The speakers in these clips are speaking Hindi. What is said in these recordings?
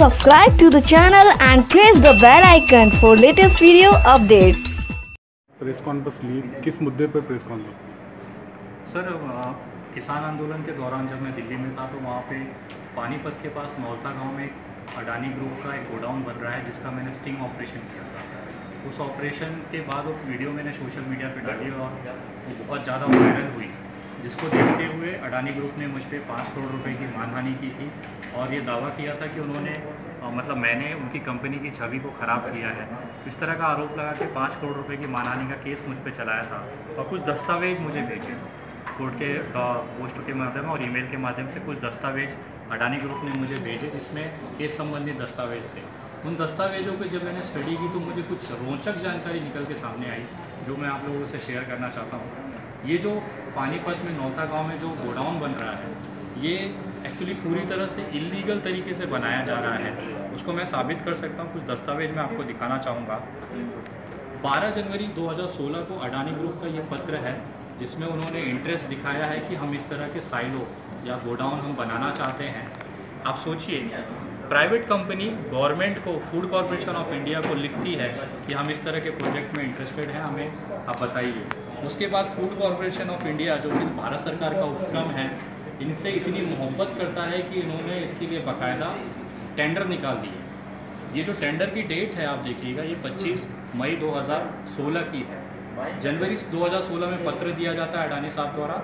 subscribe to the channel and press the bell icon for latest video updates. Press conference ली, किस मुद्दे पर प्रेस कॉन्फ्रेंस थी? सर किसान आंदोलन के दौरान जब मैं दिल्ली में था तो वहाँ पे पानीपत के पास नौलता गांव में एक अडानी ग्रुप का एक गोडाउन बन रहा है जिसका मैंने स्टिंग ऑपरेशन किया था। उस ऑपरेशन के बाद वो वीडियो मैंने सोशल मीडिया पे डाली और वो बहुत ज़्यादा वायरल हुई, जिसको देखते हुए अडानी ग्रुप ने मुझ पर 5 करोड़ रुपए की मानहानि की थी और ये दावा किया था कि उन्होंने मतलब मैंने उनकी कंपनी की छवि को ख़राब किया है। इस तरह का आरोप लगा के 5 करोड़ रुपए की मानहानि का केस मुझ पर चलाया था और कुछ दस्तावेज मुझे भेजे कोर्ट के पोस्ट के माध्यम और ईमेल के माध्यम से। कुछ दस्तावेज अडानी ग्रुप ने मुझे भेजे जिसमें केस संबंधी दस्तावेज थे। उन दस्तावेजों को जब मैंने स्टडी की तो मुझे कुछ रोचक जानकारी निकल के सामने आई जो मैं आप लोगों से शेयर करना चाहता हूँ। ये जो पानीपत में नौलता गांव में जो गोडाउन बन रहा है ये एक्चुअली पूरी तरह से इलीगल तरीके से बनाया जा रहा है। उसको मैं साबित कर सकता हूँ। कुछ दस्तावेज मैं आपको दिखाना चाहूँगा। 12 जनवरी 2016 को अडानी ग्रुप का ये पत्र है जिसमें उन्होंने इंटरेस्ट दिखाया है कि हम इस तरह के साइलो या गोडाउन हम बनाना चाहते हैं। आप सोचिए, प्राइवेट कंपनी गवर्नमेंट को, फूड कॉरपोरेशन ऑफ इंडिया को लिखती है कि हम इस तरह के प्रोजेक्ट में इंटरेस्टेड हैं, हमें आप बताइए। उसके बाद फूड कॉरपोरेशन ऑफ इंडिया जो कि भारत सरकार का उपक्रम है, इनसे इतनी मोहब्बत करता है कि इन्होंने इसके लिए बाकायदा टेंडर निकाल दिए। ये जो टेंडर की डेट है आप देखिएगा, ये 25 मई 2016 की है। जनवरी 2016 में पत्र दिया जाता है अडानी साहब द्वारा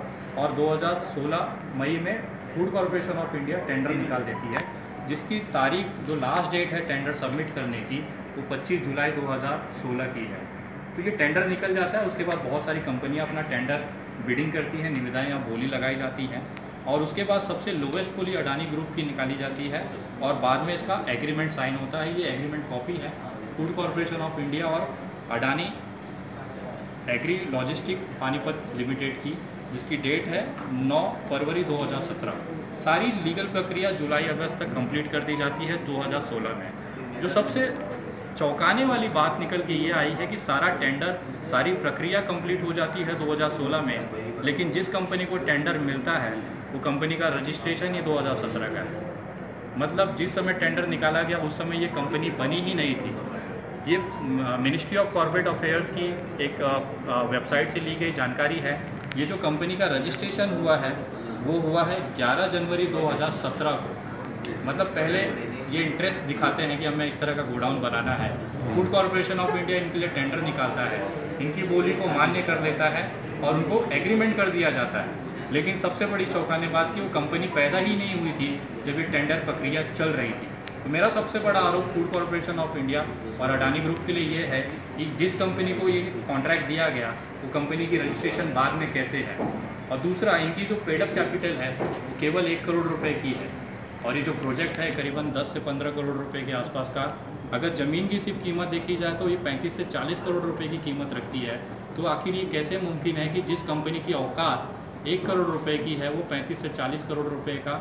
और 2016 मई में food Corporation of India tender निकाल देती है, जिसकी तारीख जो लास्ट डेट है टेंडर सबमिट करने की वो 25 जुलाई 2016 की है। तो ये टेंडर निकल जाता है। उसके बाद बहुत सारी कंपनियां अपना टेंडर बिडिंग करती हैं, निविदाएं या बोली लगाई जाती हैं और उसके बाद सबसे लोवेस्ट बोली अडानी ग्रुप की निकाली जाती है और बाद में इसका एग्रीमेंट साइन होता है। ये एग्रीमेंट कॉपी है फूड कॉरपोरेशन ऑफ इंडिया और Adani Agri Logistic Panipat Limited की, जिसकी डेट है 9 फरवरी 2017। सारी लीगल प्रक्रिया जुलाई अगस्त तक कंप्लीट कर दी जाती है 2016 में। जो सबसे चौंकाने वाली बात निकल के ये आई है कि सारा टेंडर, सारी प्रक्रिया कंप्लीट हो जाती है 2016 में, लेकिन जिस कंपनी को टेंडर मिलता है वो कंपनी का रजिस्ट्रेशन ही 2017 का है। मतलब जिस समय टेंडर निकाला गया उस समय ये कंपनी बनी ही नहीं थी। ये मिनिस्ट्री ऑफ कॉर्पोरेट अफेयर्स की एक वेबसाइट से ली गई जानकारी है। ये जो कंपनी का रजिस्ट्रेशन हुआ है वो हुआ है 11 जनवरी 2017 को। मतलब पहले ये इंटरेस्ट दिखाते हैं कि हमें इस तरह का गोडाउन बनाना है। फूड कॉरपोरेशन ऑफ इंडिया इनके लिए टेंडर निकालता है, इनकी बोली को मान्य कर लेता है और उनको एग्रीमेंट कर दिया जाता है। लेकिन सबसे बड़ी चौंकाने बात कि वो कंपनी पैदा ही नहीं हुई थी जब ये टेंडर प्रक्रिया चल रही थी। तो मेरा सबसे बड़ा आरोप फूड कॉरपोरेशन ऑफ इंडिया और अडानी ग्रुप के लिए ये है कि जिस कंपनी को ये कॉन्ट्रैक्ट दिया गया वो कंपनी की रजिस्ट्रेशन बाद में कैसे है। और दूसरा, इनकी जो पेडअप कैपिटल है वो केवल 1 करोड़ रुपए की है और ये जो प्रोजेक्ट है करीबन 10 से 15 करोड़ रुपए के आसपास का। अगर ज़मीन की सिर्फ कीमत देखी जाए तो ये 35 से 40 करोड़ रुपए की कीमत रखती है। तो आखिर ये कैसे मुमकिन है कि जिस कंपनी की औकात 1 करोड़ रुपए की है वो 35 से 40 करोड़ रुपए का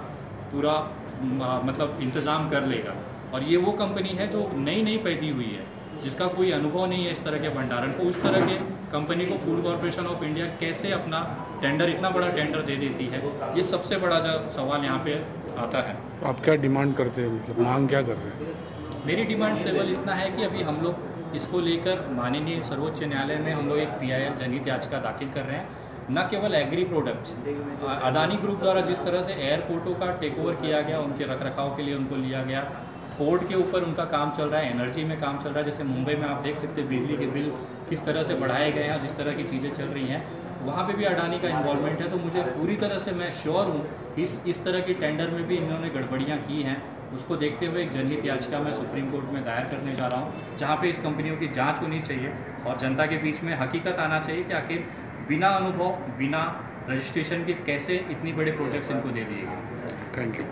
पूरा मतलब इंतज़ाम कर लेगा। और ये वो कंपनी है जो नई पैदी हुई है, जिसका कोई अनुभव नहीं है इस तरह के भंडारण को। उस तरह के कंपनी को फूड कॉरपोरेशन ऑफ इंडिया कैसे अपना टेंडर, इतना बड़ा टेंडर दे देती है, ये सबसे बड़ा सवाल यहाँ पे आता है। आप क्या डिमांड करते हैं, मतलब मांग क्या कर रहे हैं? मेरी डिमांड केवल इतना है कि अभी हम लोग इसको लेकर माननीय सर्वोच्च न्यायालय में हम लोग एक PIL जनहित याचिका दाखिल कर रहे हैं। न केवल एग्री प्रोडक्ट्स, अडानी ग्रुप द्वारा जिस तरह से एयरपोर्टों का टेक ओवर किया गया, उनके रखरखाव के लिए उनको लिया गया, पोर्ट के ऊपर उनका काम चल रहा है, एनर्जी में काम चल रहा है। जैसे मुंबई में आप देख सकते हैं बिजली के बिल किस तरह से बढ़ाए गए हैं, जिस तरह की चीज़ें चल रही हैं वहाँ पे भी अडानी का इन्वॉल्वमेंट है। तो मुझे पूरी तरह से मैं श्योर हूँ इस तरह की टेंडर में भी इन्होंने गड़बड़ियाँ की हैं। उसको देखते हुए एक जनहित याचिका मैं सुप्रीम कोर्ट में दायर करने जा रहा हूँ, जहाँ पे इस कंपनियों की जांच होनी चाहिए और जनता के बीच में हकीकत आना चाहिए कि आखिर बिना अनुभव, बिना रजिस्ट्रेशन के कैसे इतनी बड़े प्रोजेक्ट्स इनको दे दिए गए। Thank you.